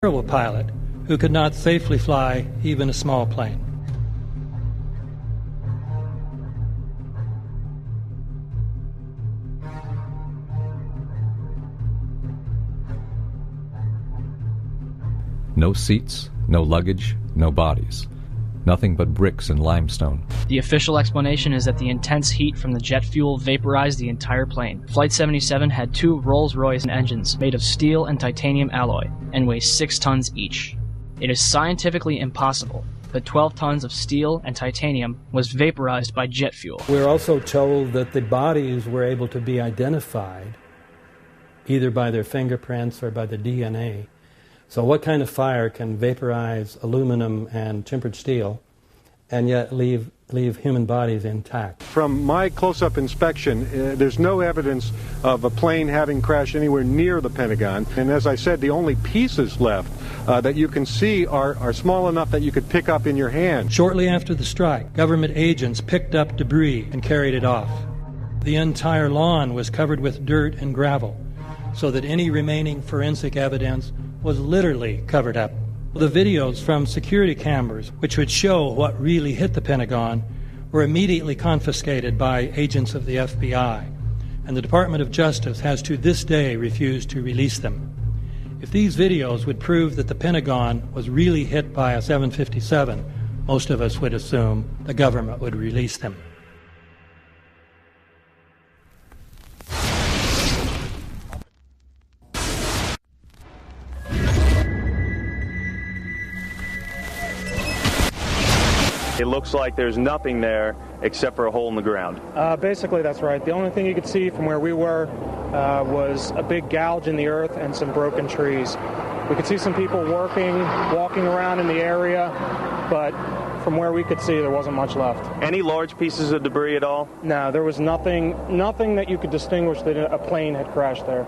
terrible pilot who could not safely fly even a small plane. No seats, no luggage, no bodies. Nothing but bricks and limestone. The official explanation is that the intense heat from the jet fuel vaporized the entire plane. Flight 77 had 2 Rolls-Royce engines made of steel and titanium alloy and weigh 6 tons each. It is scientifically impossible that 12 tons of steel and titanium was vaporized by jet fuel. We're also told that the bodies were able to be identified either by their fingerprints or by the DNA. So what kind of fire can vaporize aluminum and tempered steel and yet leave human bodies intact? From my close-up inspection, there's no evidence of a plane having crashed anywhere near the Pentagon. And as I said, the only pieces left that you can see are small enough that you could pick up in your hand. Shortly after the strike, government agents picked up debris and carried it off. The entire lawn was covered with dirt and gravel, so that any remaining forensic evidence was literally covered up. The videos from security cameras, which would show what really hit the Pentagon, were immediately confiscated by agents of the FBI, and the Department of Justice has to this day refused to release them. If these videos would prove that the Pentagon was really hit by a 757, most of us would assume the government would release them. It looks like there's nothing there except for a hole in the ground. Basically, that's right. The only thing you could see from where we were was a big gouge in the earth and some broken trees. We could see some people walking around in the area, but from where we could see, there wasn't much left. Any large pieces of debris at all? No, there was nothing that you could distinguish that a plane had crashed there.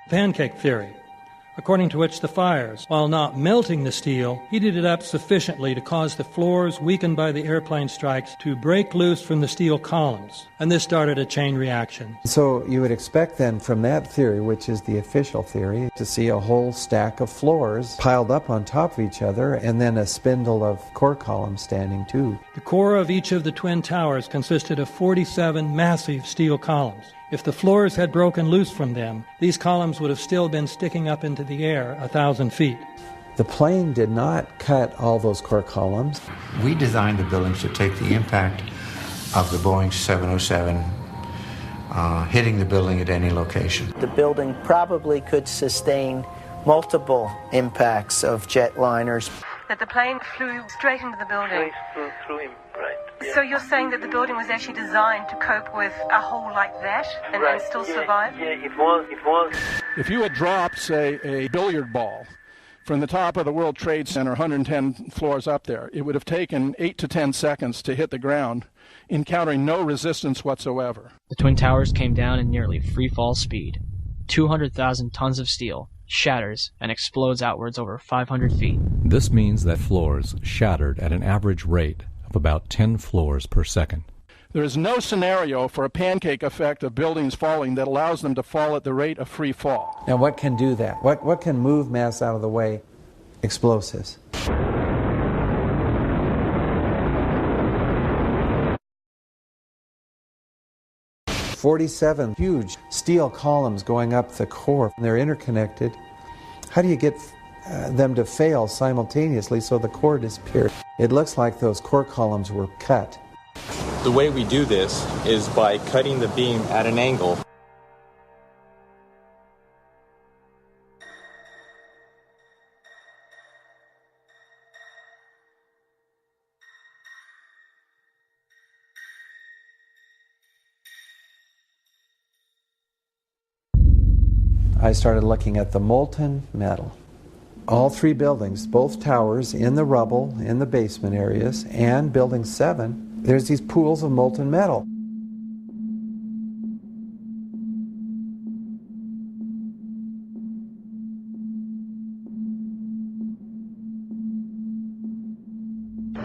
Pancake theory, according to which the fires, while not melting the steel, heated it up sufficiently to cause the floors weakened by the airplane strikes to break loose from the steel columns, and this started a chain reaction. So you would expect then from that theory, which is the official theory, to see a whole stack of floors piled up on top of each other and then a spindle of core columns standing too. The core of each of the twin towers consisted of 47 massive steel columns. If the floors had broken loose from them, these columns would have still been sticking up into the air 1,000 feet. The plane did not cut all those core columns. We designed the buildings to take the impact of the Boeing 707 hitting the building at any location. The building probably could sustain multiple impacts of jetliners. That the plane flew straight into the building? Through him, right. Yeah. So you're saying that the building was actually designed to cope with a hole like that and still survive? Yeah, it was. If you had dropped, say, a billiard ball from the top of the World Trade Center, 110 floors up there, it would have taken 8 to 10 seconds to hit the ground, encountering no resistance whatsoever. The Twin Towers came down in nearly free-fall speed. 200,000 tons of steel shatters and explodes outwards over 500 feet. This means that floors shattered at an average rate of about 10 floors per second. There is no scenario for a pancake effect of buildings falling that allows them to fall at the rate of free fall. Now what can do that? What can move mass out of the way? Explosives. "47 huge steel columns going up the core. They're interconnected. How do you get them to fail simultaneously so the core disappears? It looks like those core columns were cut. The way we do this is by cutting the beam at an angle. I started looking at the molten metal. All three buildings, both towers in the rubble, in the basement areas, and Building 7, there's these pools of molten metal.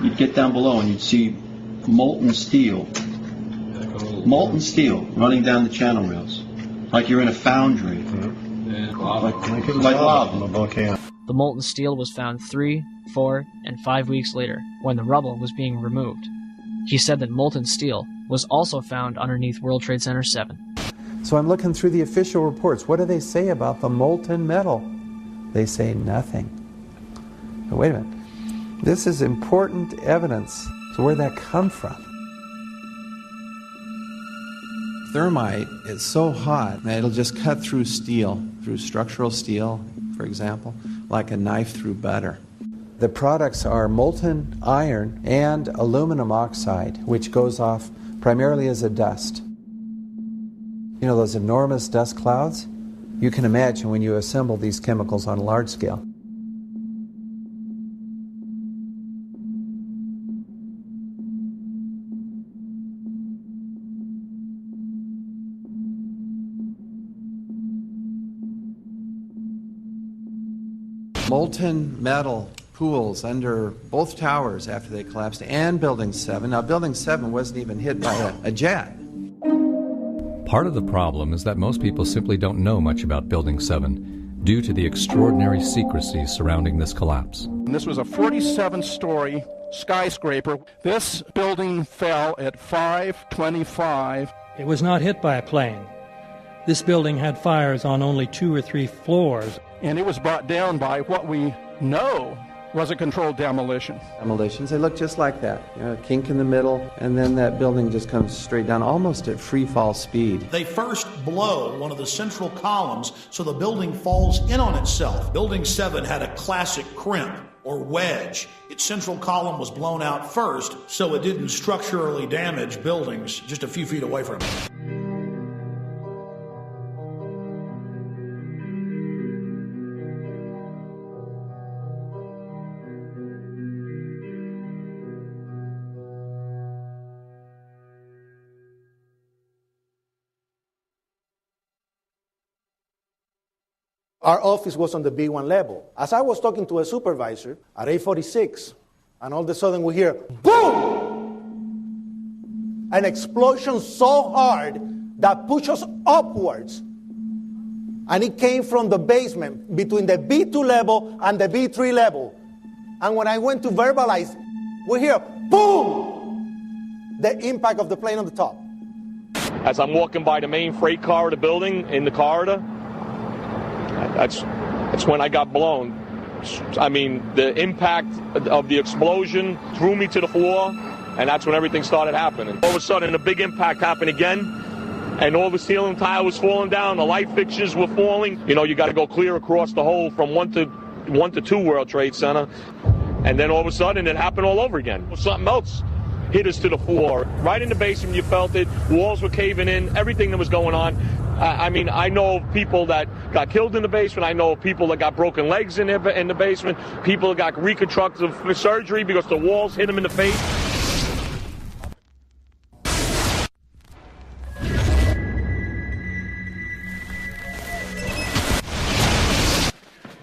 You'd get down below and you'd see molten steel running down the channel rails, like you're in a foundry, like lava. The molten steel was found 3, 4, and 5 weeks later, when the rubble was being removed. He said that molten steel was also found underneath World Trade Center 7. So I'm looking through the official reports. What do they say about the molten metal? They say nothing. Now, wait a minute. This is important evidence. So where'd that come from? Thermite is so hot that it'll just cut through steel, through structural steel, for example, like a knife through butter. The products are molten iron and aluminum oxide, which goes off primarily as a dust. You know those enormous dust clouds? You can imagine when you assemble these chemicals on a large scale. Molten metal pools under both towers after they collapsed, and Building 7. Now, Building 7 wasn't even hit by a jet. Part of the problem is that most people simply don't know much about Building 7 due to the extraordinary secrecy surrounding this collapse. And this was a 47-story skyscraper. This building fell at 5:25. It was not hit by a plane. This building had fires on only 2 or 3 floors. And it was brought down by what we know was a controlled demolition. Demolitions, they look just like that. You know, a kink in the middle, and then that building just comes straight down, almost at free fall speed. They first blow one of the central columns so the building falls in on itself. Building 7 had a classic crimp or wedge. Its central column was blown out first, so it didn't structurally damage buildings just a few feet away from it. Our office was on the B1 level. As I was talking to a supervisor at 8:46, and all of a sudden we hear, boom! An explosion so hard that pushed us upwards. And it came from the basement between the B2 level and the B3 level. And when I went to verbalize, we hear, boom! The impact of the plane on the top. As I'm walking by the main freight corridor building in the corridor, that's when I got blown. I mean, the impact of the explosion threw me to the floor, and that's when everything started happening. All of a sudden, a big impact happened again, and all the ceiling tile was falling down, the light fixtures were falling. You know, you got to go clear across the whole from 1 to 2 World Trade Center, and then all of a sudden, it happened all over again. Something else hit us to the floor. Right in the basement, you felt it. Walls were caving in, everything that was going on. I mean, I know of people that got killed in the basement. I know of people that got broken legs in the basement. People that got reconstructive surgery because the walls hit them in the face.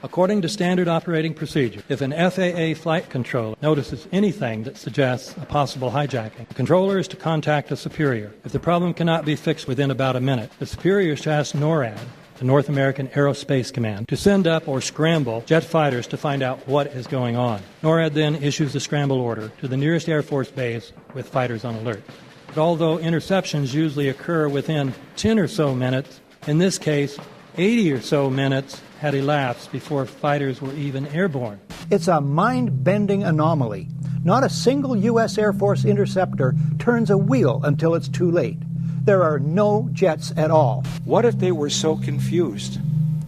According to standard operating procedure, if an FAA flight controller notices anything that suggests a possible hijacking, the controller is to contact a superior. If the problem cannot be fixed within about a minute, the superior is to ask NORAD, the North American Aerospace Command, to send up or scramble jet fighters to find out what is going on. NORAD then issues a scramble order to the nearest Air Force base with fighters on alert. But although interceptions usually occur within 10 or so minutes, in this case, 80 or so minutes had elapsed before fighters were even airborne. It's a mind-bending anomaly. Not a single U.S. Air Force interceptor turns a wheel until it's too late. There are no jets at all. What if they were so confused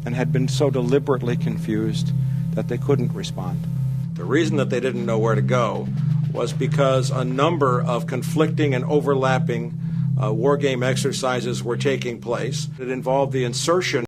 and had been so deliberately confused that they couldn't respond? The reason that they didn't know where to go was because a number of conflicting and overlapping war game exercises were taking place. It involved the insertion